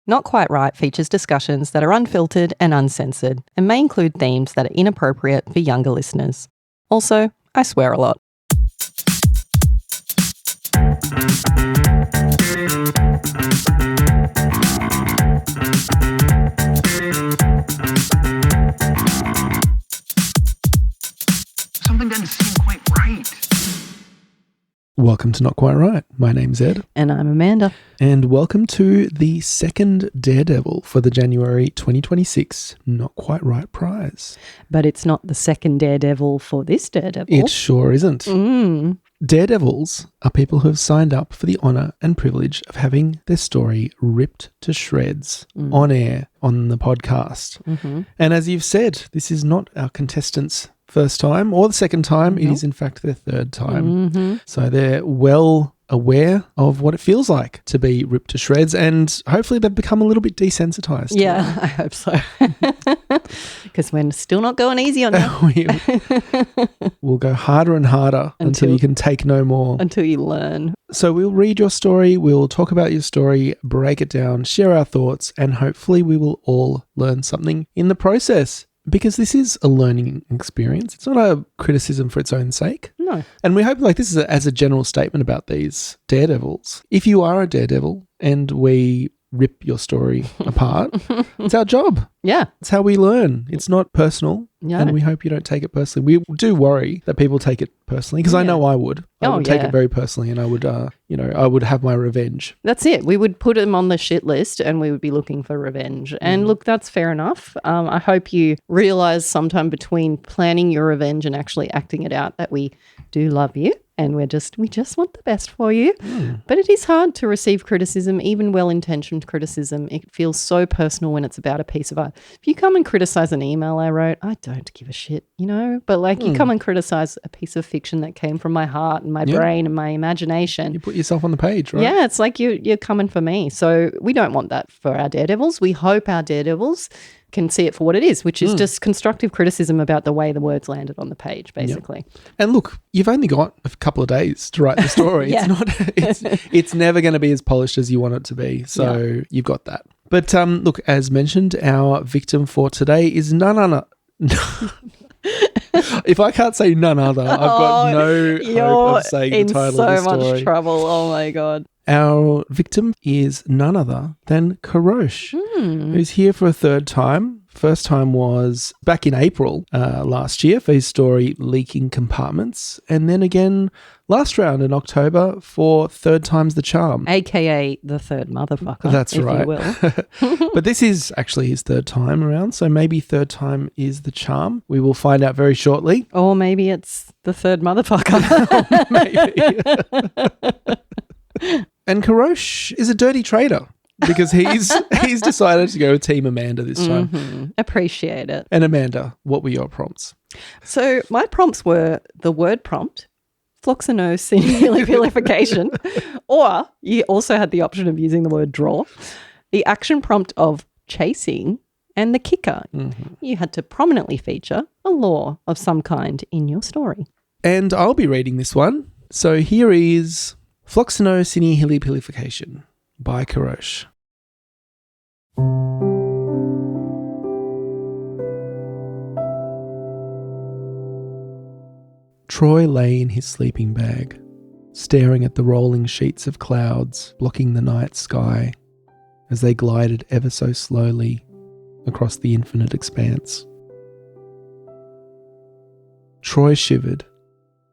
Not Quite Right features discussions that are unfiltered and uncensored and may include themes that are inappropriate for younger listeners. Also, I swear a lot. Something doesn't seem quite right. Welcome to Not Quite Right. My name's Ed. And I'm Amanda. And welcome to the second Daredevil for the January 2026 Not Quite Right prize. But it's not the second Daredevil for this Daredevil. It sure isn't. Daredevils are people who have signed up for the honour and privilege of having their story ripped to shreds on air on the podcast. And as you've said, this is not our contestants' first time or the second time. It is in fact their third time. So they're well aware of what it feels like to be ripped to shreds, and hopefully they've become a little bit desensitized. Yeah, I hope so. Because we're still not going easy on you. We'll go harder and harder until you can take no more. Until you learn. So we'll read your story, we'll talk about your story, break it down, share our thoughts, and hopefully we will all learn something in the process. Because this is a learning experience. It's not a criticism for its own sake. No. And we hope this is as a general statement about these daredevils. If you are a daredevil and we rip your story apart, it's our job. Yeah. It's how we learn. It's not personal. Yeah. And we hope you don't take it personally. We do worry that people take it personally, because I know I would. I would take it very personally, and I would, I would have my revenge. That's it. We would put them on the shit list and we would be looking for revenge. And look, that's fair enough. I hope you realise sometime between planning your revenge and actually acting it out that we do love you. And we just want the best for you. But it is hard to receive criticism, even well-intentioned criticism. It feels so personal when it's about a piece of art. If you come and criticize an email I wrote, I don't give a shit, But you come and criticize a piece of fiction that came from my heart and my brain and my imagination. You put yourself on the page, right? Yeah, it's like you're coming for me. So we don't want that for our daredevils. We hope our daredevils can see it for what it is, which is just constructive criticism about the way the words landed on the page, basically. Yep. And look, you've only got a couple of days to write the story. It's never going to be as polished as you want it to be. So you've got that. But look, as mentioned, our victim for today is none other. If I can't say none other, I've got no hope of saying the title of the story. So much trouble. Oh my God. Our victim is none other than Kurosh, who's here for a third time. First time was back in April last year for his story Leaking Compartments. And then again last round in October for Third Time's the Charm. AKA the third motherfucker. That's right. You will. But this is actually his third time around. So maybe third time is the charm. We will find out very shortly. Or maybe it's the third motherfucker. Maybe. And Kurosh is a dirty traitor, because he's decided to go with Team Amanda this time. Appreciate it. And Amanda, what were your prompts? So my prompts were the word prompt, Floccinaucinihilipilification, or you also had the option of using the word draw, the action prompt of chasing, and the kicker. You had to prominently feature a law of some kind in your story. And I'll be reading this one. So here is Floccinaucinihilipilification by Kurosh. Troy lay in his sleeping bag, staring at the rolling sheets of clouds blocking the night sky as they glided ever so slowly across the infinite expanse. Troy shivered,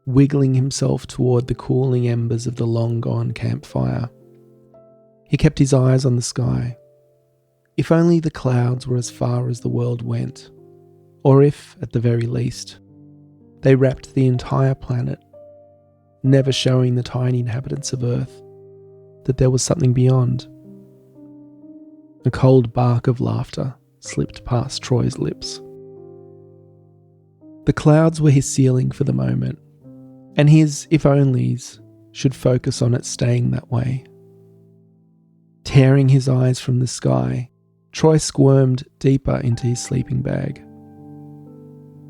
wiggling himself toward the cooling embers of the long-gone campfire. He kept his eyes on the sky. If only the clouds were as far as the world went, or if, at the very least, they wrapped the entire planet, never showing the tiny inhabitants of Earth that there was something beyond. A cold bark of laughter slipped past Troy's lips. The clouds were his ceiling for the moment, and his if-onlys should focus on it staying that way. Tearing his eyes from the sky, Troy squirmed deeper into his sleeping bag.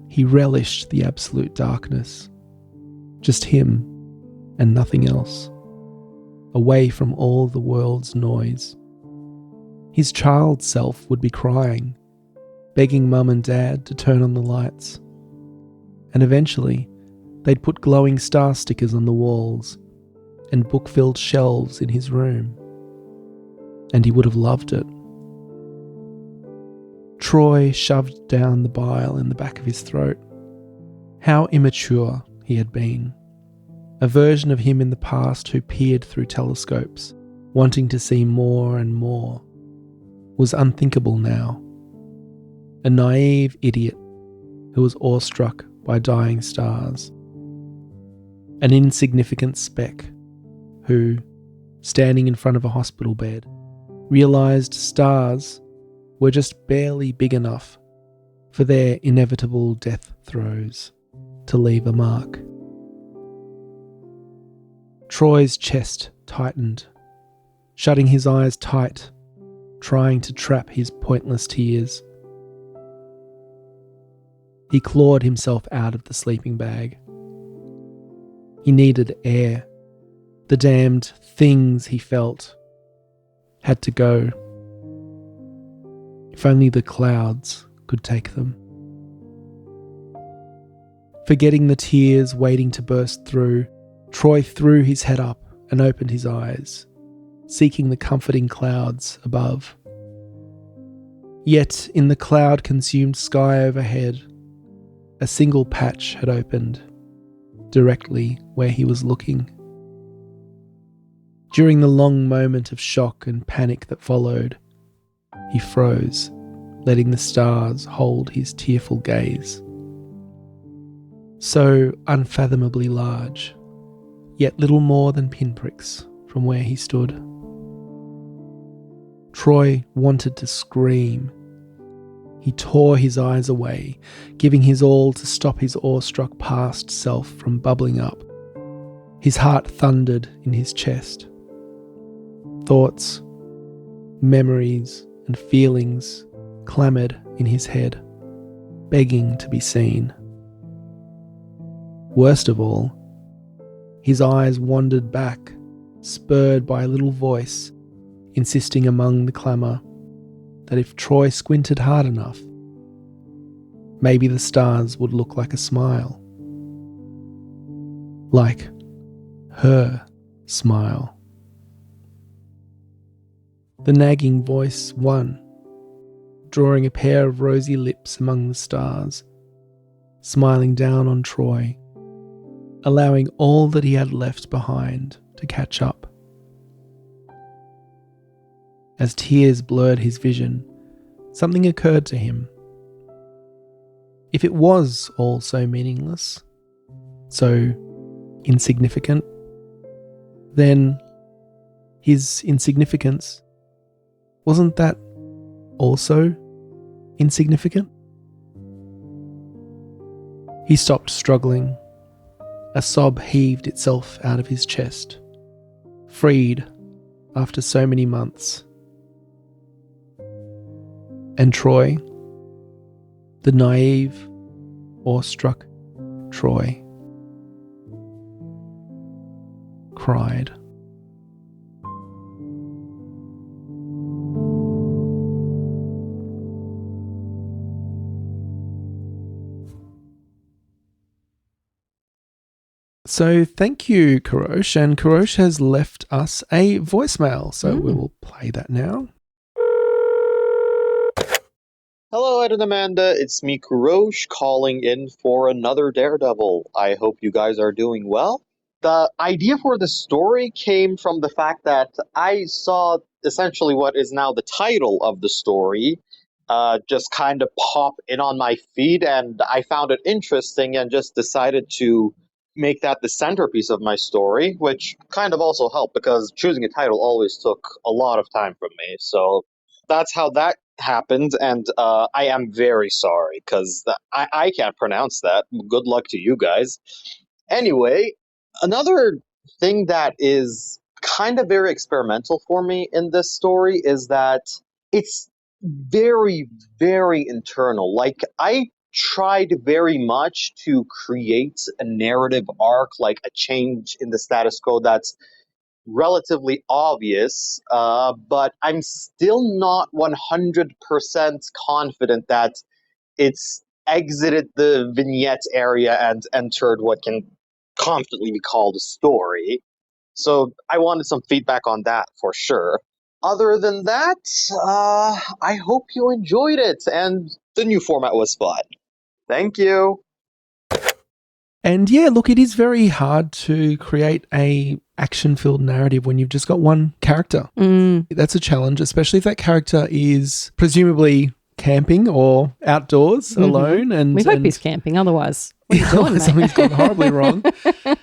He relished the absolute darkness. Just him and nothing else. Away from all the world's noise. His child self would be crying, begging Mum and Dad to turn on the lights. And eventually, they'd put glowing star stickers on the walls and book-filled shelves in his room. And he would have loved it. Troy shoved down the bile in the back of his throat. How immature he had been. A version of him in the past who peered through telescopes, wanting to see more and more, was unthinkable now. A naive idiot who was awestruck by dying stars. An insignificant speck who, standing in front of a hospital bed, realised stars were just barely big enough for their inevitable death throes to leave a mark. Troy's chest tightened, shutting his eyes tight, trying to trap his pointless tears. He clawed himself out of the sleeping bag. He needed air. The damned things he felt had to go. If only the clouds could take them. Forgetting the tears waiting to burst through, Troy threw his head up and opened his eyes, seeking the comforting clouds above. Yet in the cloud-consumed sky overhead, a single patch had opened, directly where he was looking. During the long moment of shock and panic that followed, he froze, letting the stars hold his tearful gaze. So unfathomably large, yet little more than pinpricks from where he stood. Troy wanted to scream. He tore his eyes away, giving his all to stop his awestruck past self from bubbling up. His heart thundered in his chest. Thoughts, memories, and feelings clamoured in his head, begging to be seen. Worst of all, his eyes wandered back, spurred by a little voice insisting among the clamour that if Troy squinted hard enough, maybe the stars would look like a smile. Like her smile. The nagging voice won, drawing a pair of rosy lips among the stars, smiling down on Troy, allowing all that he had left behind to catch up. As tears blurred his vision, something occurred to him. If it was all so meaningless, so insignificant, then his insignificance, wasn't that also insignificant? He stopped struggling. A sob heaved itself out of his chest, freed after so many months. And Troy, the naive, awestruck Troy, cried. So thank you, Kurosh. And Kurosh has left us a voicemail. So we will play that now. Hello, Ed and Amanda. It's me, Kurosh, calling in for another Daredevil. I hope you guys are doing well. The idea for the story came from the fact that I saw essentially what is now the title of the story just kind of pop in on my feed, and I found it interesting and just decided to make that the centerpiece of my story, which kind of also helped because choosing a title always took a lot of time from me. So that's how that happened, and I am very sorry because I can't pronounce that. Good luck to you guys. Anyway, another thing that is kind of very experimental for me in this story is that it's very, very internal. Like, I tried very much to create a narrative arc, like a change in the status quo that's relatively obvious, but I'm still not 100% confident that it's exited the vignette area and entered what can confidently be called a story. So I wanted some feedback on that for sure. Other than that, I hope you enjoyed it and the new format was fun. Thank you. And yeah, look, it is very hard to create a action-filled narrative when you've just got one character. That's a challenge, especially if that character is presumably camping or outdoors alone. And We hope he's camping, otherwise what are you doing, mate? something's gone horribly wrong.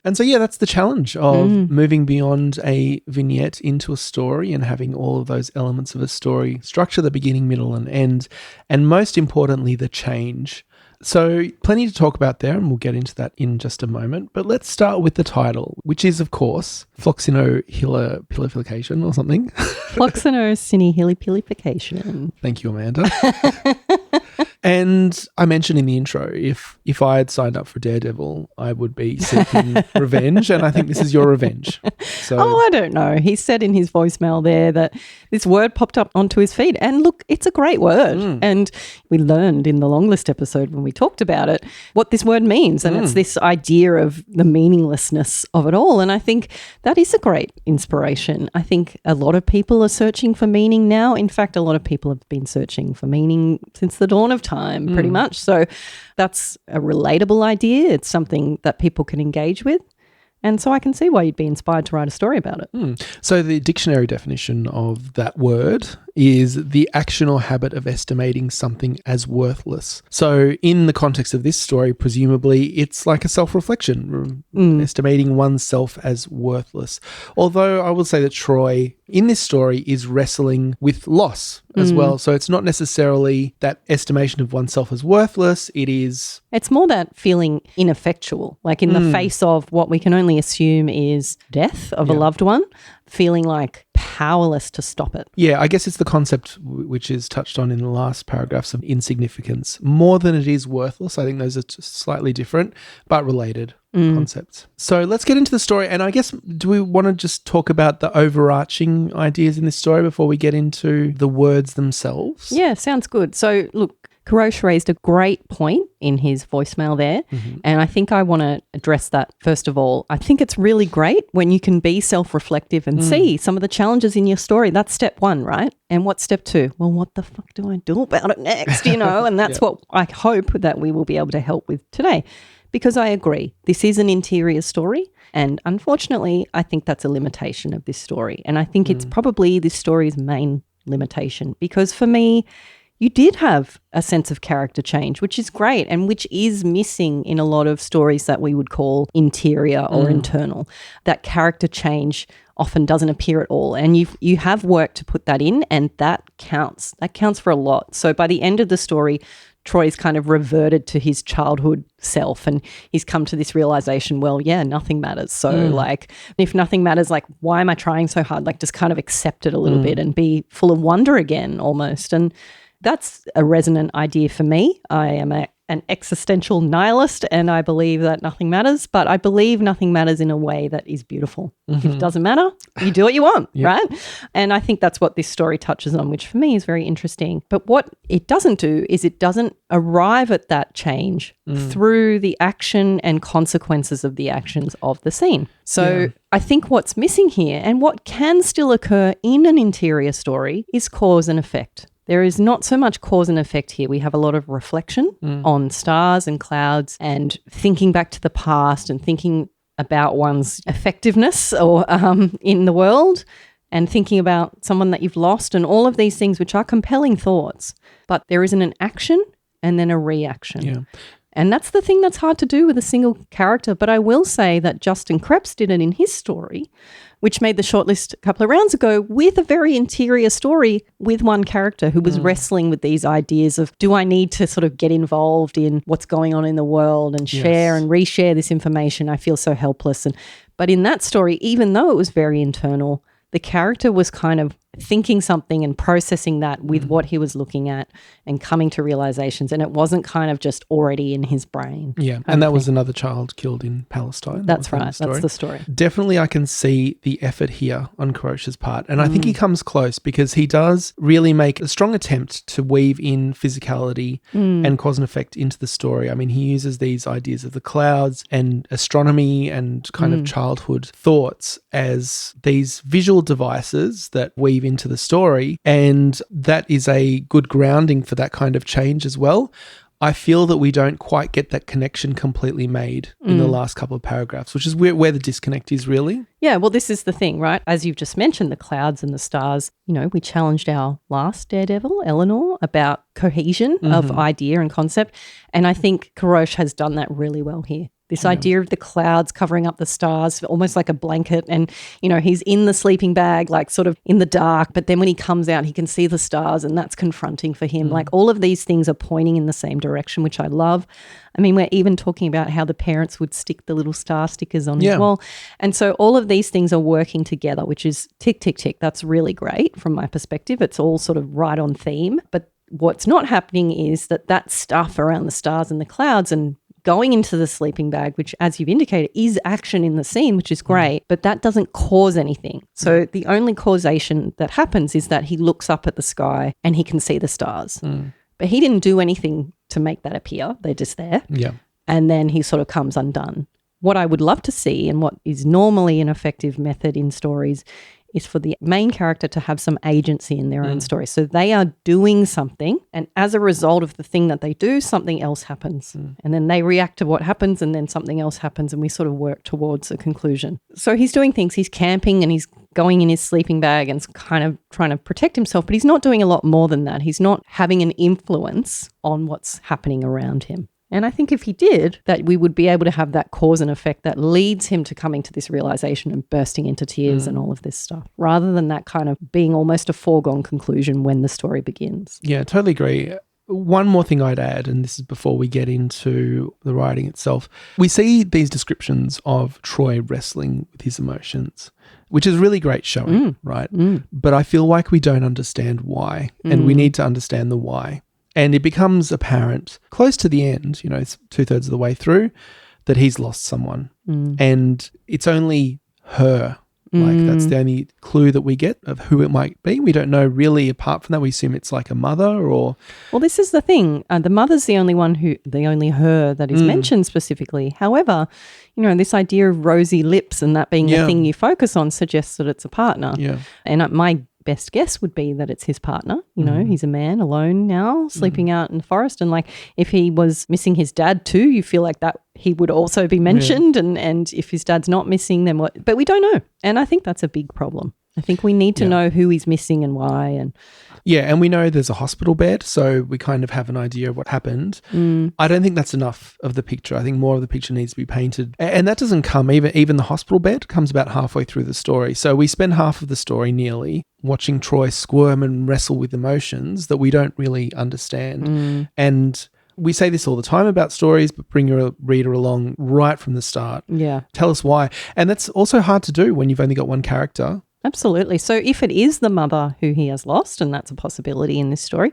And so, yeah, that's the challenge of moving beyond a vignette into a story and having all of those elements of a story structure, the beginning, middle, and end, and most importantly, the change. So plenty to talk about there, and we'll get into that in just a moment. But let's start with the title, which is, of course, Floccinaucinihilipilification or something. Floccinaucinihilipilification. Thank you, Amanda. And I mentioned in the intro, if I had signed up for Daredevil, I would be seeking revenge, and I think this is your revenge. So, I don't know. He said in his voicemail there that this word popped up onto his feed. And look, it's a great word. And we learned in the long list episode when we talked about it what this word means. And it's this idea of the meaninglessness of it all. And I think that is a great inspiration. I think a lot of people are searching for meaning now. In fact, a lot of people have been searching for meaning since the dawn of time, pretty much. So that's a relatable idea. It's something that people can engage with. And so I can see why you'd be inspired to write a story about it. So the dictionary definition of that word is the action or habit of estimating something as worthless. So in the context of this story, presumably it's like a self-reflection, estimating oneself as worthless. Although I will say that Troy in this story is wrestling with loss as well. So it's not necessarily that estimation of oneself as worthless. It's more that feeling ineffectual, like in the face of what we can only assume is death of a loved one, feeling like powerless to stop it. Yeah, I guess it's the concept which is touched on in the last paragraphs of insignificance. More than it is worthless. I think those are just slightly different but related concepts. So let's get into the story. And I guess, do we want to just talk about the overarching ideas in this story before we get into the words themselves? Yeah, sounds good. So look, Kurosh raised a great point in his voicemail there. And I think I want to address that first of all. I think it's really great when you can be self-reflective and see some of the challenges in your story. That's step one, right? And what's step two? Well, what the fuck do I do about it next? And that's what I hope that we will be able to help with today. Because I agree, this is an interior story. And unfortunately, I think that's a limitation of this story. And I think it's probably this story's main limitation. Because for me, you did have a sense of character change, which is great and which is missing in a lot of stories that we would call interior or internal. That character change often doesn't appear at all. And you have worked to put that in, and that counts. That counts for a lot. So by the end of the story, Troy's kind of reverted to his childhood self, and he's come to this realization, well, yeah, nothing matters. So like, if nothing matters, like, why am I trying so hard? Like, just kind of accept it a little bit and be full of wonder again almost. And that's a resonant idea for me. I am an existential nihilist, and I believe that nothing matters, but I believe nothing matters in a way that is beautiful. If it doesn't matter, you do what you want, right? And I think that's what this story touches on, which for me is very interesting. But what it doesn't do is it doesn't arrive at that change through the action and consequences of the actions of the scene. So I think what's missing here, and what can still occur in an interior story, is cause and effect. There is not so much cause and effect here. We have a lot of reflection on stars and clouds and thinking back to the past and thinking about one's effectiveness or in the world and thinking about someone that you've lost and all of these things, which are compelling thoughts. But there isn't an action and then a reaction. Yeah. And that's the thing that's hard to do with a single character. But I will say that Justin Krebs did it in his story, which made the shortlist a couple of rounds ago, with a very interior story with one character who was wrestling with these ideas of, do I need to sort of get involved in what's going on in the world and share and reshare this information? I feel so helpless. But in that story, even though it was very internal, the character was kind of thinking something and processing that with what he was looking at and coming to realizations. And it wasn't kind of just already in his brain. Yeah, and that was another child killed in Palestine. That's right. That's the story. Definitely I can see the effort here on Kurosh's part. And I think he comes close because he does really make a strong attempt to weave in physicality and cause and effect into the story. I mean, he uses these ideas of the clouds and astronomy and kind of childhood thoughts as these visual devices that weave into the story. And that is a good grounding for that kind of change as well. I feel that we don't quite get that connection completely made in the last couple of paragraphs, which is where the disconnect is really. Yeah, well, this is the thing, right? As you've just mentioned, the clouds and the stars, you know, we challenged our last Daredevil, Eleanor, about cohesion of idea and concept. And I think Kurosh has done that really well here. This idea of the clouds covering up the stars, almost like a blanket. And, you know, he's in the sleeping bag, like sort of in the dark. But then when he comes out, he can see the stars and that's confronting for him. Like all of these things are pointing in the same direction, which I love. I mean, we're even talking about how the parents would stick the little star stickers on his wall. And so all of these things are working together, which is tick, tick, tick. That's really great from my perspective. It's all sort of right on theme. But what's not happening is that stuff around the stars and the clouds and going into the sleeping bag, which, as you've indicated, is action in the scene, which is great, but that doesn't cause anything. So the only causation that happens is that he looks up at the sky and he can see the stars. But he didn't do anything to make that appear. They're just there. Yeah. And then he sort of comes undone. What I would love to see, and what is normally an effective method in stories, is for the main character to have some agency in their own story. So they are doing something, and as a result of the thing that they do, something else happens. And then they react to what happens, and then something else happens, and we sort of work towards a conclusion. So he's doing things. He's camping and he's going in his sleeping bag and kind of trying to protect himself, but he's not doing a lot more than that. He's not having an influence on what's happening around him. And I think if he did, that we would be able to have that cause and effect that leads him to coming to this realization and bursting into tears and all of this stuff, rather than that kind of being almost a foregone conclusion when the story begins. Yeah, totally agree. One more thing I'd add, and this is before we get into the writing itself. We see these descriptions of Troy wrestling with his emotions, which is really great showing, right? But I feel like we don't understand why, and we need to understand the why. And it becomes apparent close to the end, you know, it's 2/3 of the way through, that he's lost someone. And it's only her. Like that's the only clue that we get of who it might be. We don't know really apart from that. We assume it's like a mother or... Well, this is the thing. The mother's the only her that is mentioned specifically. However, you know, this idea of rosy lips and that being the thing you focus on suggests that it's a partner. Yeah. And my best guess would be that it's his partner. You know, he's a man alone now, sleeping out in the forest. And like if he was missing his dad too, you feel like that he would also be mentioned. And if his dad's not missing, then what? But we don't know. And I think that's a big problem. I think we need to know who he's missing and why. And and we know there's a hospital bed, so we kind of have an idea of what happened. I don't think that's enough of the picture. I think more of the picture needs to be painted. And that doesn't come, even the hospital bed comes about halfway through the story. So we spend half of the story nearly watching Troy squirm and wrestle with emotions that we don't really understand. And we say this all the time about stories, but bring your reader along right from the start. yeah. Tell us why. And that's also hard to do when you've only got one character. Absolutely. So if it is the mother who he has lost, and that's a possibility in this story,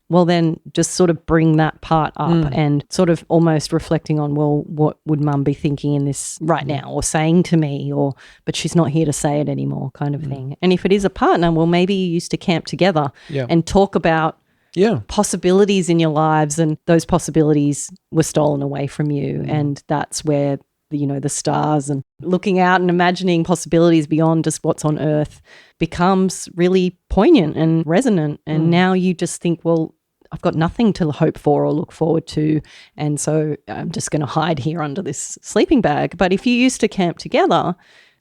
well, then just sort of bring that part up and sort of almost reflecting on, well, what would mum be thinking in this right now or saying to me, but she's not here to say it anymore kind of thing. And if it is a partner, well, maybe you used to camp together and talk about possibilities in your lives, and those possibilities were stolen away from you. And that's where the stars and looking out and imagining possibilities beyond just what's on Earth becomes really poignant and resonant. And now you just think, well, I've got nothing to hope for or look forward to. And so I'm just going to hide here under this sleeping bag. But if you used to camp together,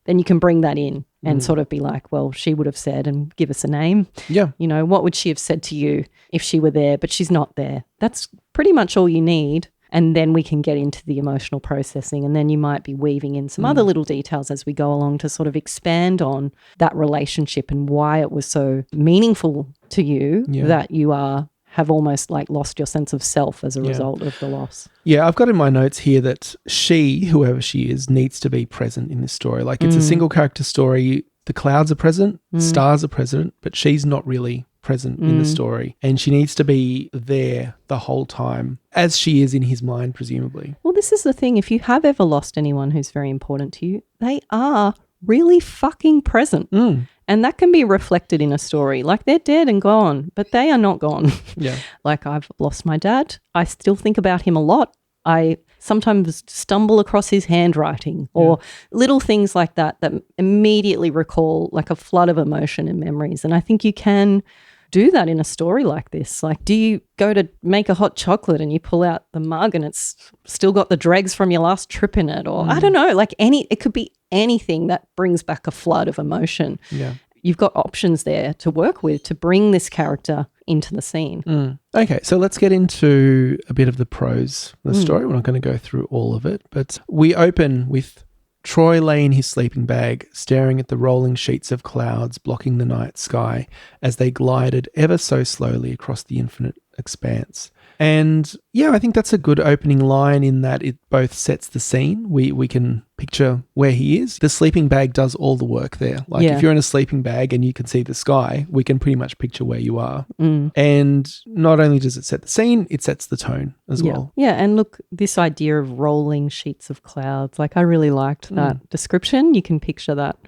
then you can bring that in and sort of be like, well, she would have said, and give us a name. Yeah. You know, what would she have said to you if she were there, but she's not there? That's pretty much all you need. And then we can get into the emotional processing, and then you might be weaving in some other little details as we go along to sort of expand on that relationship and why it was so meaningful to you that you have almost like lost your sense of self as a result of the loss. Yeah, I've got in my notes here that she, whoever she is, needs to be present in this story. Like it's a single character story. The clouds are present, stars are present, but she's not really present in the story. And she needs to be there the whole time, as she is in his mind, presumably. Well, this is the thing. If you have ever lost anyone who's very important to you, they are really fucking present. And that can be reflected in a story. Like, they're dead and gone, but they are not gone. Yeah. Like, I've lost my dad. I still think about him a lot. I sometimes stumble across his handwriting or little things like that immediately recall like a flood of emotion and memories. And I think you can do that in a story like this. Like, do you go to make a hot chocolate and you pull out the mug and it's still got the dregs from your last trip in it? Or I don't know, like it could be anything that brings back a flood of emotion. Yeah. You've got options there to work with to bring this character into the scene. Okay, so let's get into a bit of the prose of the story. We're not going to go through all of it, but we open with Troy lay in his sleeping bag, staring at the rolling sheets of clouds blocking the night sky as they glided ever so slowly across the infinite expanse. And yeah, I think that's a good opening line in that it both sets the scene. We can picture where he is. The sleeping bag does all the work there. Like if you're in a sleeping bag and you can see the sky, we can pretty much picture where you are. And not only does it set the scene, it sets the tone as well. Yeah, and look, this idea of rolling sheets of clouds, like I really liked that description. You can picture that.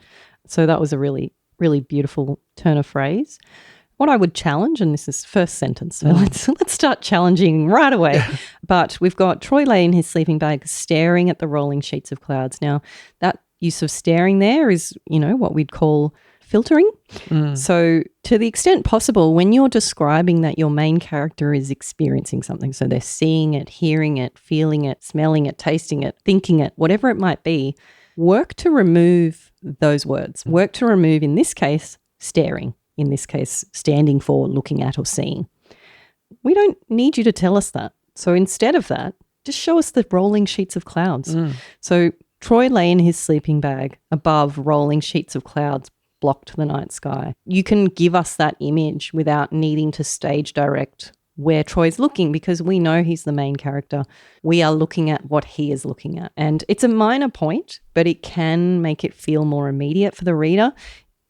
So that was a really, really beautiful turn of phrase. What I would challenge, and this is first sentence, so let's start challenging right away. But we've got Troy lay in his sleeping bag staring at the rolling sheets of clouds. Now, that use of staring there is, what we'd call filtering. So to the extent possible, when you're describing that your main character is experiencing something, so they're seeing it, hearing it, feeling it, smelling it, tasting it, thinking it, whatever it might be, work to remove those words. Work to remove, in this case, staring. In this case, standing for, looking at or seeing. We don't need you to tell us that. So instead of that, just show us the rolling sheets of clouds. So Troy lay in his sleeping bag above rolling sheets of clouds blocked the night sky. You can give us that image without needing to stage direct where Troy's looking, because we know he's the main character. We are looking at what he is looking at. And it's a minor point, but it can make it feel more immediate for the reader.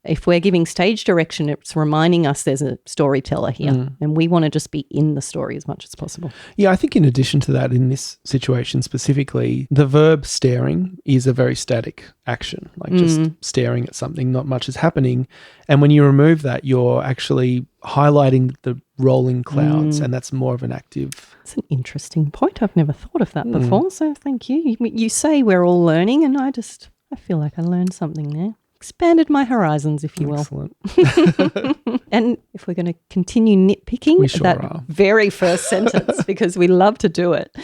If we're giving stage direction, it's reminding us there's a storyteller here and we want to just be in the story as much as possible. Yeah, I think in addition to that, in this situation specifically, the verb staring is a very static action, like just staring at something, not much is happening. And when you remove that, you're actually highlighting the rolling clouds and that's more of an active... It's an interesting point. I've never thought of that before, so thank you. You say we're all learning and I feel like I learned something there. Expanded my horizons, if you will. Excellent. And if we're going to continue nitpicking We sure that are. very first sentence, because we love to do it,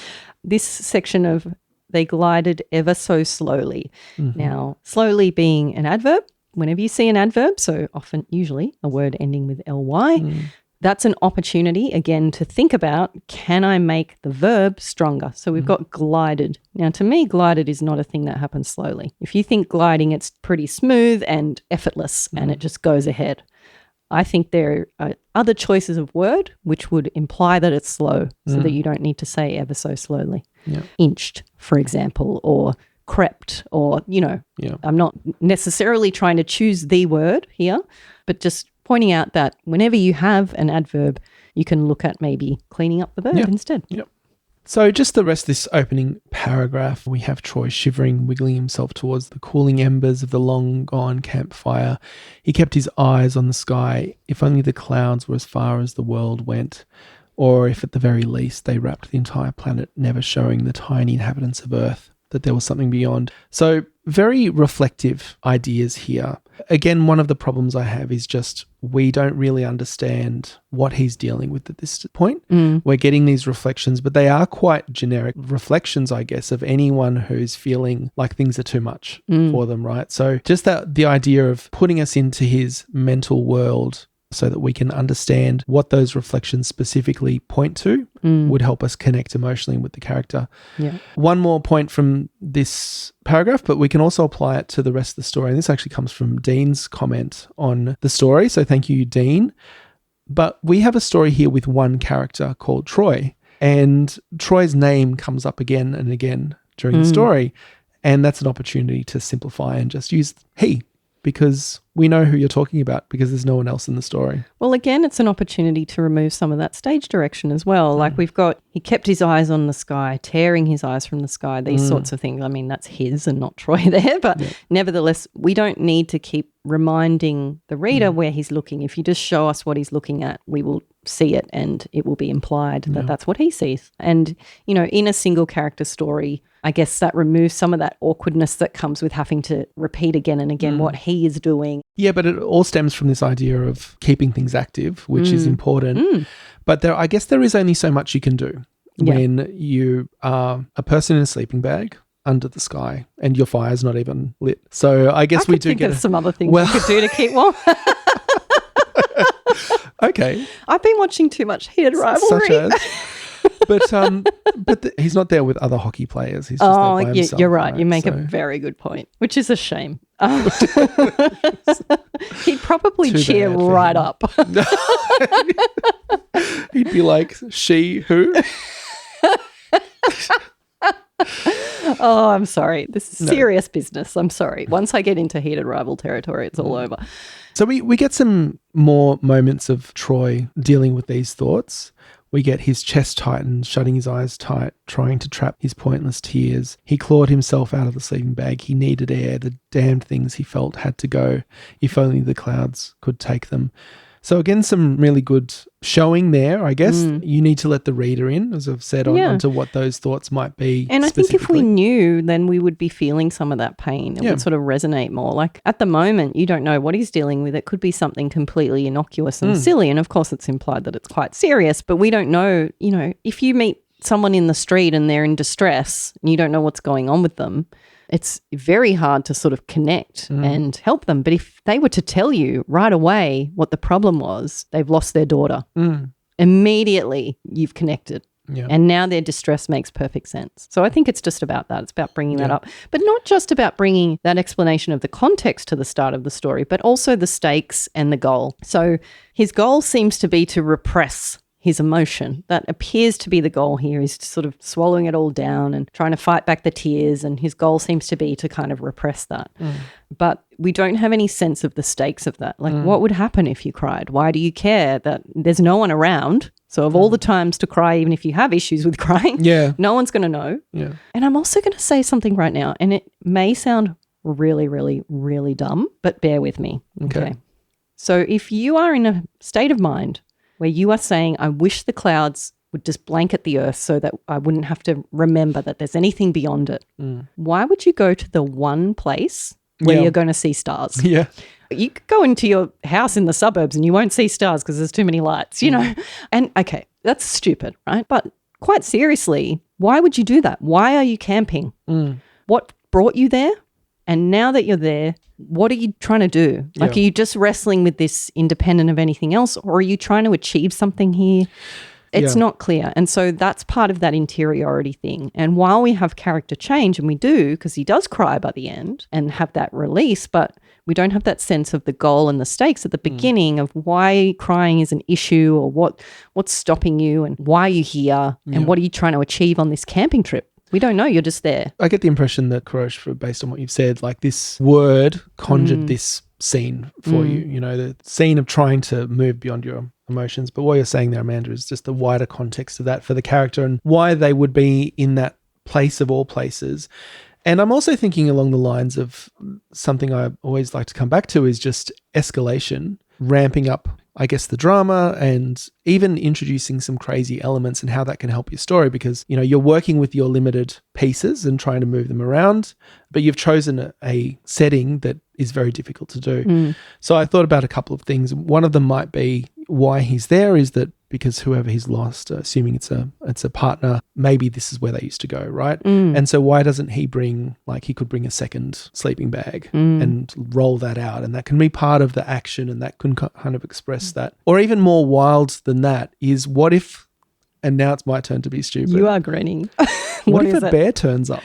this section of they glided ever so slowly. Now, slowly being an adverb, whenever you see an adverb, so often, usually, a word ending with ly, that's an opportunity, again, to think about, can I make the verb stronger? So we've got glided. Now, to me, glided is not a thing that happens slowly. If you think gliding, it's pretty smooth and effortless and it just goes ahead. I think there are other choices of word which would imply that it's slow so that you don't need to say ever so slowly. Inched, for example, or crept, or, I'm not necessarily trying to choose the word here, but just pointing out that whenever you have an adverb, you can look at maybe cleaning up the verb instead. So just the rest of this opening paragraph, we have Troy shivering, wiggling himself towards the cooling embers of the long-gone campfire. He kept his eyes on the sky. If only the clouds were as far as the world went, or if at the very least they wrapped the entire planet, never showing the tiny inhabitants of Earth that there was something beyond. So very reflective ideas here. Again, one of the problems I have is just we don't really understand what he's dealing with at this point. We're getting these reflections, but they are quite generic reflections, I guess, of anyone who's feeling like things are too much for them, right? So just that the idea of putting us into his mental world so that we can understand what those reflections specifically point to would help us connect emotionally with the character. One more point from this paragraph, but we can also apply it to the rest of the story. And this actually comes from Dean's comment on the story. So thank you, Dean. But we have a story here with one character called Troy, and Troy's name comes up again and again during the story. And that's an opportunity to simplify and just use he, because we know who you're talking about because there's no one else in the story. Well, again, it's an opportunity to remove some of that stage direction as well. Like he kept his eyes on the sky, tearing his eyes from the sky, these sorts of things. I mean, that's his and not Troy there, but nevertheless, we don't need to keep reminding the reader where he's looking. If you just show us what he's looking at, we will see it and it will be implied that that's what he sees. And, you know, in a single character story, I guess that removes some of that awkwardness that comes with having to repeat again and again what he is doing. Yeah, but it all stems from this idea of keeping things active, which is important. But I guess there is only so much you can do when you are a person in a sleeping bag under the sky and your fire's not even lit. So I guess we do think get of some other things we could do to keep warm. Okay. I've been watching too much Heated Rivalry. Such as... But he's not there with other hockey players. He's just there by himself. You're right. You make a very good point, which is a shame. He'd probably cheer right up. He'd be like, she who? Oh, I'm sorry. This is serious business. I'm sorry. Once I get into heated rival territory, it's all over. So we get some more moments of Troy dealing with these thoughts. We get his chest tightened, shutting his eyes tight, trying to trap his pointless tears. He clawed himself out of the sleeping bag. He needed air. The damned things he felt had to go. If only the clouds could take them. So again, some really good showing there, I guess. You need to let the reader in, as I've said, onto what those thoughts might be. And I think if we knew, then we would be feeling some of that pain. It would sort of resonate more. Like at the moment, you don't know what he's dealing with. It could be something completely innocuous and silly. And of course, it's implied that it's quite serious. But we don't know, you know, if you meet someone in the street and they're in distress and you don't know what's going on with them, it's very hard to sort of connect and help them. But if they were to tell you right away what the problem was, they've lost their daughter. Immediately you've connected. Yeah. And now their distress makes perfect sense. So I think it's just about that. It's about bringing that up. But not just about bringing that explanation of the context to the start of the story, but also the stakes and the goal. So his goal seems to be to repress his emotion. That appears to be the goal here, is sort of swallowing it all down and trying to fight back the tears, and his goal seems to be to kind of repress that. But we don't have any sense of the stakes of that. Like what would happen if you cried? Why do you care that there's no one around? So of all the times to cry, even if you have issues with crying, no one's going to know. Yeah. And I'm also going to say something right now, and it may sound really, really, really dumb, but bear with me. Okay. So if you are in a state of mind where you are saying, I wish the clouds would just blanket the earth so that I wouldn't have to remember that there's anything beyond it. Why would you go to the one place where you're going to see stars? Yeah. You could go into your house in the suburbs and you won't see stars because there's too many lights, you know? And okay, that's stupid, right? But quite seriously, why would you do that? Why are you camping? What brought you there? And now that you're there, what are you trying to do? Like, are you just wrestling with this independent of anything else, or are you trying to achieve something here? It's not clear. And so that's part of that interiority thing. And while we have character change, and we do, because he does cry by the end and have that release, but we don't have that sense of the goal and the stakes at the beginning of why crying is an issue, or what's stopping you, and why are you here, and what are you trying to achieve on this camping trip? We don't know. You're just there. I get the impression that Kurosh, based on what you've said, like this word conjured this scene for you, you know, the scene of trying to move beyond your emotions. But what you're saying there, Amanda, is just the wider context of that for the character and why they would be in that place of all places. And I'm also thinking along the lines of something I always like to come back to is just escalation, ramping up, I guess, the drama, and even introducing some crazy elements and how that can help your story, because, you know, you're working with your limited pieces and trying to move them around, but you've chosen a setting that is very difficult to do. So I thought about a couple of things. One of them might be why he's there is that because whoever he's lost, assuming it's a partner, maybe this is where they used to go, right? And so why doesn't he bring, like, he could bring a second sleeping bag and roll that out, and that can be part of the action, and that can kind of express that. Or even more wild than that is, what if, and now it's my turn to be stupid. You are grinning. What if a bear turns up?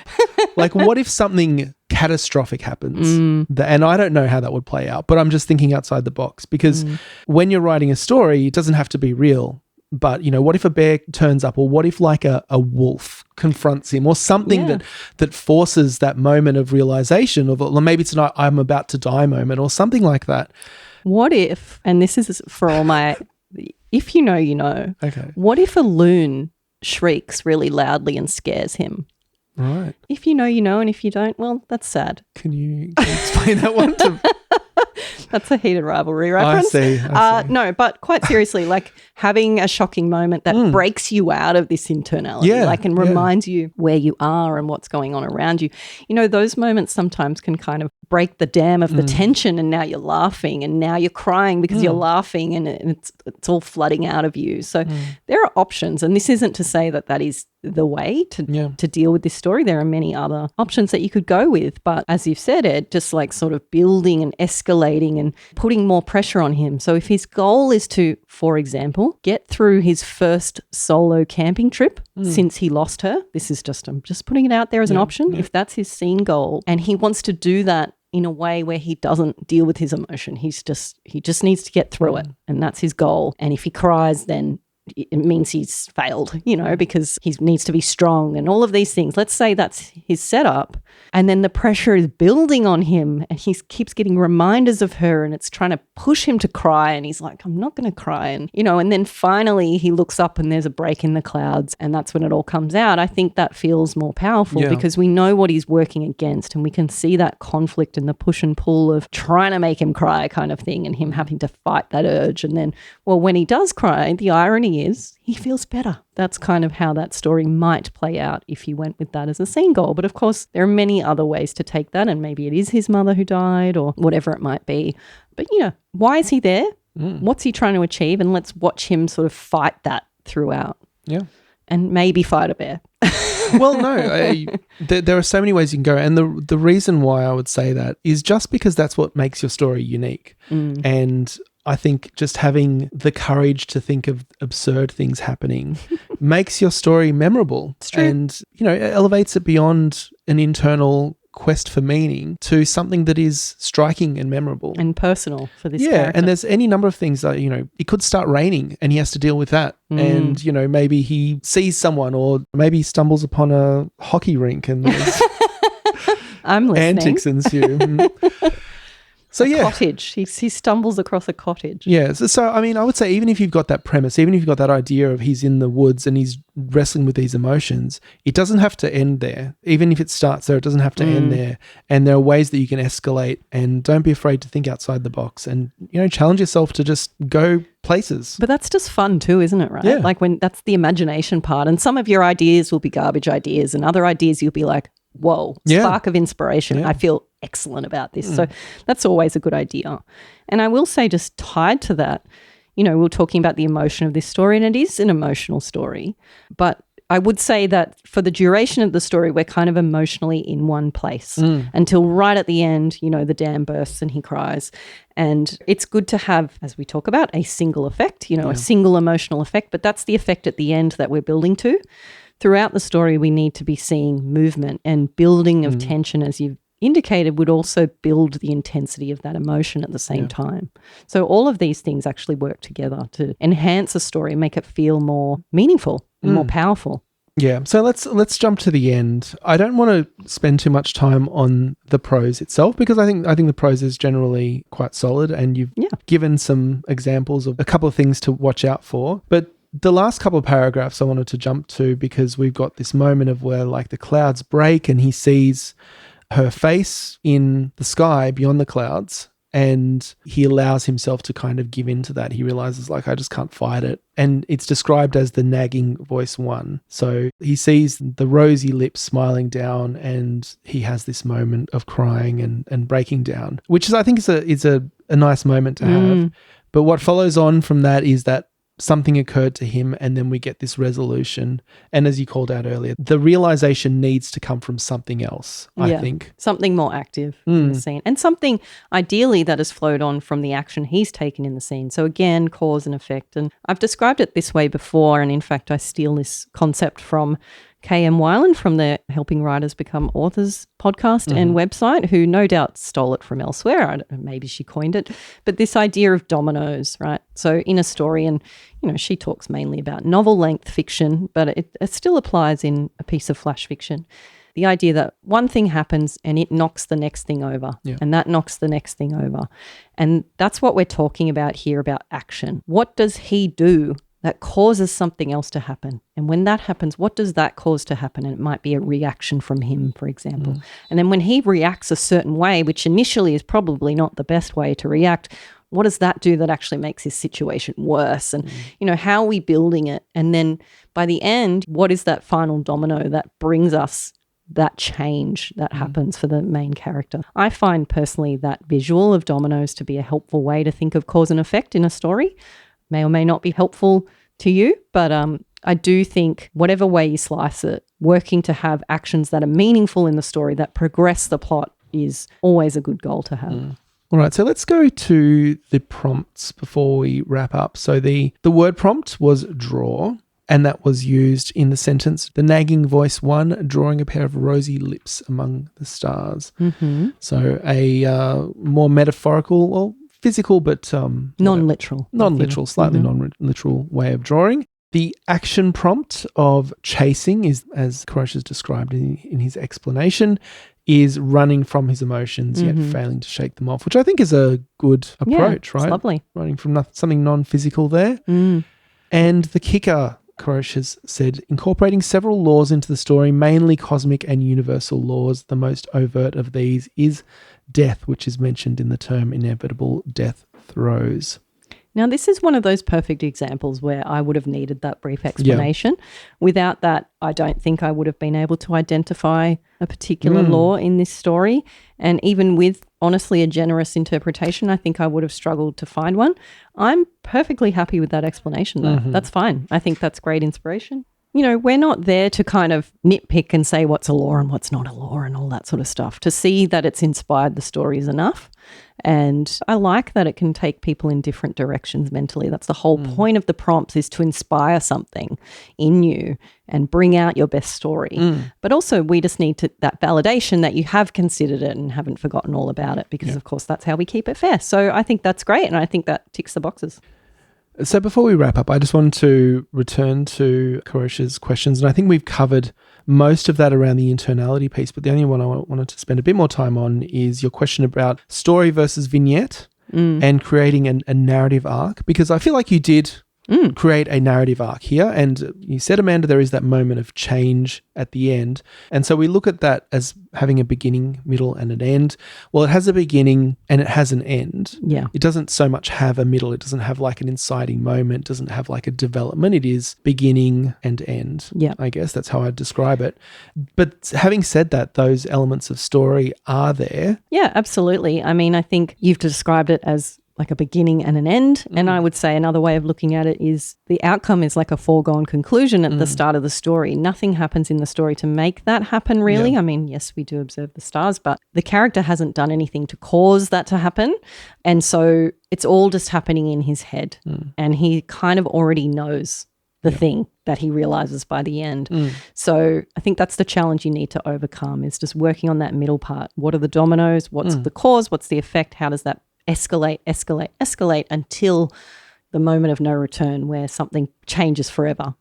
Like, what if something catastrophic happens? And I don't know how that would play out, but I'm just thinking outside the box, because when you're writing a story, it doesn't have to be real. But, you know, what if a bear turns up, or what if like a wolf confronts him, or something that forces that moment of realization of, well, maybe it's not I'm about to die moment, or something like that. What if, and this is for all my, if you know, you know. Okay. What if a loon shrieks really loudly and scares him? Right. If you know, you know, and if you don't, well, that's sad. Can you explain that one to That's a heated rivalry reference. I see. No, but quite seriously, like having a shocking moment that breaks you out of this internality, and reminds you where you are and what's going on around you. You know, those moments sometimes can kind of break the dam of the tension, and now you're laughing and now you're crying because you're laughing, and it's all flooding out of you. So there are options, and this isn't to say that is the way to deal with this story. There are many other options that you could go with, but as you've said, Ed, just like sort of building and escalating and putting more pressure on him. So if his goal is to, for example, get through his first solo camping trip since he lost her, I'm just putting it out there as an option. If that's his scene goal and he wants to do that in a way where he doesn't deal with his emotion, he just needs to get through it, and that's his goal. And if he cries, then it means he's failed, because he needs to be strong and all of these things. Let's say that's his setup. And then the pressure is building on him and he keeps getting reminders of her and it's trying to push him to cry. And he's like, I'm not going to cry. And, and then finally he looks up and there's a break in the clouds and that's when it all comes out. I think that feels more powerful because we know what he's working against and we can see that conflict and the push and pull of trying to make him cry kind of thing and him having to fight that urge. And then, well, when he does cry, the irony is he feels better. That's kind of how that story might play out if you went with that as a scene goal. But of course, there are many other ways to take that, and maybe it is his mother who died or whatever it might be. But, why is he there? What's he trying to achieve? And let's watch him sort of fight that throughout. Yeah. And maybe fight a bear. Well, no, there are so many ways you can go. And the reason why I would say that is just because that's what makes your story unique. And I think just having the courage to think of absurd things happening makes your story memorable. It's true. And, elevates it beyond an internal quest for meaning to something that is striking and memorable. And personal for this character. Yeah, and there's any number of things that, it could start raining and he has to deal with that. And, maybe he sees someone or maybe he stumbles upon a hockey rink and there's I'm listening. Antics ensue. So cottage. He stumbles across a cottage. Yeah. So, I mean, I would say even if you've got that premise, even if you've got that idea of he's in the woods and he's wrestling with these emotions, it doesn't have to end there. Even if it starts there, it doesn't have to end there. And there are ways that you can escalate, and don't be afraid to think outside the box and, challenge yourself to just go places. But that's just fun too, isn't it? Right? Yeah. Like when that's the imagination part, and some of your ideas will be garbage ideas and other ideas you'll be like, whoa, spark of inspiration. Yeah. I feel excellent about this. So that's always a good idea. And I will say, just tied to that, we were talking about the emotion of this story, and it is an emotional story. But I would say that for the duration of the story, we're kind of emotionally in one place until right at the end, the dam bursts and he cries. And it's good to have, as we talk about, a single effect, a single emotional effect. But that's the effect at the end that we're building to. Throughout the story, we need to be seeing movement and building of tension, as you've indicated, would also build the intensity of that emotion at the same time. So all of these things actually work together to enhance a story, make it feel more meaningful and more powerful. Yeah. So let's jump to the end. I don't want to spend too much time on the prose itself because I think the prose is generally quite solid, and you've given some examples of a couple of things to watch out for. But the last couple of paragraphs I wanted to jump to, because we've got this moment of where like the clouds break and he sees her face in the sky beyond the clouds, and he allows himself to kind of give in to that. He realizes, like, I just can't fight it. And it's described as the nagging voice one. So he sees the rosy lips smiling down, and he has this moment of crying and breaking down, which is, I think, is a nice moment to have. But what follows on from that is that something occurred to him, and then we get this resolution. And as you called out earlier, the realization needs to come from something else, I think. Something more active in the scene. And something ideally that has flowed on from the action he's taken in the scene. So again, cause and effect. And I've described it this way before, and in fact I steal this concept from KM Weiland from the Helping Writers Become Authors podcast and website, who no doubt stole it from elsewhere. I don't know, maybe she coined it. But this idea of dominoes, right? So in a story, and she talks mainly about novel-length fiction, but it still applies in a piece of flash fiction. The idea that one thing happens and it knocks the next thing over, and that knocks the next thing over. And that's what we're talking about here, about action. What does he do that causes something else to happen? And when that happens, what does that cause to happen? And it might be a reaction from him, for example. And then when he reacts a certain way, which initially is probably not the best way to react, what does that do that actually makes his situation worse? And, how are we building it? And then by the end, what is that final domino that brings us that change that happens for the main character? I find personally that visual of dominoes to be a helpful way to think of cause and effect in a story. May or may not be helpful to you, but I do think whatever way you slice it, working to have actions that are meaningful in the story that progress the plot is always a good goal to have. All right, so let's go to the prompts before we wrap up. So the word prompt was draw, and that was used in the sentence, the nagging voice one, drawing a pair of rosy lips among the stars. So a more metaphorical, well, physical, but non-literal. Non-literal, slightly non-literal way of drawing. The action prompt of chasing is, as Kurosh has described in his explanation, is running from his emotions yet failing to shake them off, which I think is a good approach, right? It's lovely. Running from something non-physical there. And the kicker, Kurosh has said, incorporating several laws into the story, mainly cosmic and universal laws. The most overt of these is death, which is mentioned in the term inevitable death throes. Now, this is one of those perfect examples where I would have needed that brief explanation. Without that, I don't think I would have been able to identify a particular law in this story. And even with, honestly, a generous interpretation, I think I would have struggled to find one. I'm perfectly happy with that explanation, though. That's fine. I think that's great inspiration. We're not there to kind of nitpick and say what's a law and what's not a law and all that sort of stuff. To see that it's inspired the story is enough. And I like that it can take people in different directions mentally. That's the whole point of the prompts, is to inspire something in you and bring out your best story. But also we just need that validation that you have considered it and haven't forgotten all about it, because of course that's how we keep it fair. So I think that's great, and I think that ticks the boxes. So before we wrap up, I just wanted to return to Kurosh's questions, and I think we've covered most of that around the internality piece, but the only one I wanted to spend a bit more time on is your question about story versus vignette and creating a narrative arc, because I feel like you did create a narrative arc here, and you said, Amanda, there is that moment of change at the end, and so we look at that as having a beginning, middle, and an end. Well, it has a beginning and it has an end. It doesn't so much have a middle. It doesn't have like an inciting moment. It doesn't have like a development. It is beginning and end. I guess that's how I'd describe it. But having said that, those elements of story are there. Yeah, absolutely. I mean, I think you've described it as like a beginning and an end. And I would say another way of looking at it is the outcome is like a foregone conclusion at the start of the story. Nothing happens in the story to make that happen, really. I mean, yes, we do observe the stars, but the character hasn't done anything to cause that to happen. And so it's all just happening in his head. And he kind of already knows the thing that he realizes by the end. So I think that's the challenge you need to overcome, is just working on that middle part. What are the dominoes? What's the cause? What's the effect? How does that escalate until the moment of no return, where something changes forever?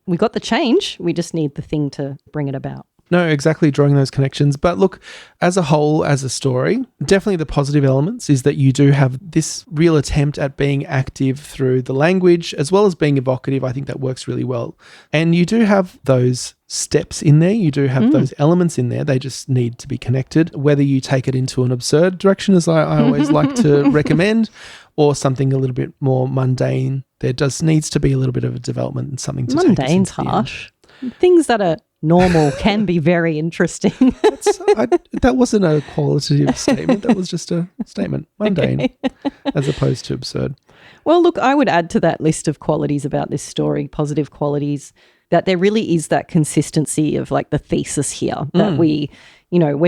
We got the change, we just need the thing to bring it about. No, exactly, drawing those connections. But look, as a whole, as a story, definitely the positive elements is that you do have this real attempt at being active through the language as well as being evocative. I think that works really well. And you do have those steps in there. You do have those elements in there. They just need to be connected. Whether you take it into an absurd direction, as I always like to recommend, or something a little bit more mundane, there just needs to be a little bit of a development and something to take us Mundane's into the harsh. Things that are normal can be very interesting. That wasn't a qualitative statement. That was just a statement. Mundane, as opposed to absurd. Well, look, I would add to that list of qualities about this story, positive qualities, that there really is that consistency of like the thesis here that we're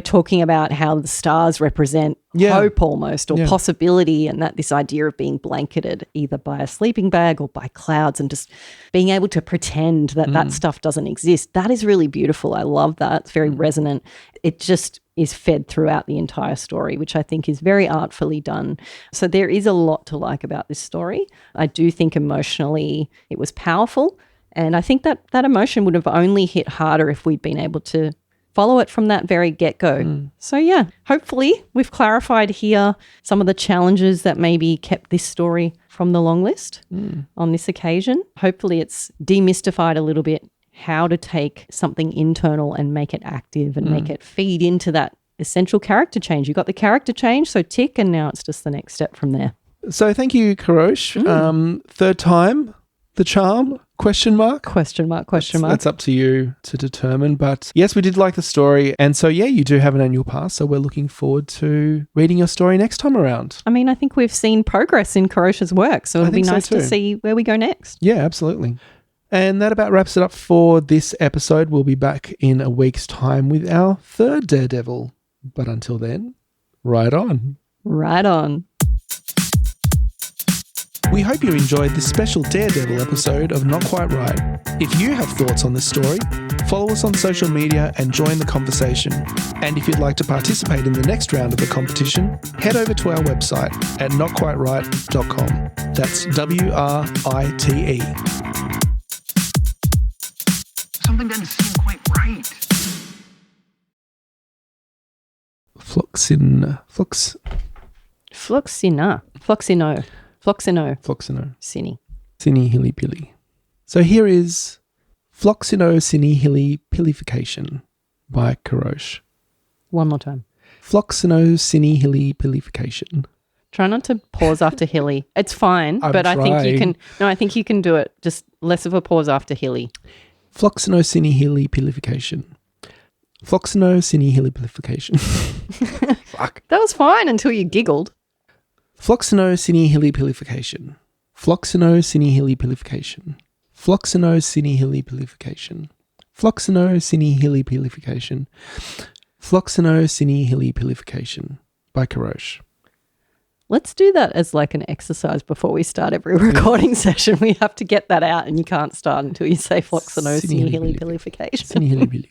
talking about how the stars represent hope almost or possibility, and that this idea of being blanketed either by a sleeping bag or by clouds and just being able to pretend that that stuff doesn't exist. That is really beautiful. I love that. It's very resonant. It just is fed throughout the entire story, which I think is very artfully done. So there is a lot to like about this story. I do think emotionally it was powerful. And I think that emotion would have only hit harder if we'd been able to follow it from that very get-go. So yeah, hopefully we've clarified here some of the challenges that maybe kept this story from the long list on this occasion. Hopefully it's demystified a little bit how to take something internal and make it active and make it feed into that essential character change. You got the character change, so tick, and now it's just the next step from there. So thank you, Kurosh. Third time, the charm? Question mark? Question mark. That's up to you to determine. But yes, we did like the story. And so, yeah, you do have an annual pass. So we're looking forward to reading your story next time around. I mean, I think we've seen progress in Kurosh's work. So it'll be nice to see where we go next. Yeah, absolutely. And that about wraps it up for this episode. We'll be back in a week's time with our third Daredevil. But until then, right on. Right on. We hope you enjoyed this special Daredevil episode of Not Quite Right. If you have thoughts on this story, follow us on social media and join the conversation. And if you'd like to participate in the next round of the competition, head over to our website at notquiteright.com. That's WRITE. Something doesn't seem quite right. Floccinaucinihilipilification. So here is Floccinaucinihilipilification by Kurosh. One more time. Floccinaucinihilipilification. Try not to pause after hilly. It's fine, but I think you can. No, I think you can do it. Just less of a pause after hilly. Floccinaucinihilipilification. Floccinaucinihilipilification. Fuck. That was fine until you giggled. Floccinaucinihilipilification. Floccinaucinihilipilification. Floccinaucinihilipilification. Floccinaucinihilipilification. Floccinaucinihilipilification by Kurosh. Let's do that as like an exercise before we start every recording session. We have to get that out, and you can't start until you say floccinaucinihilipilification.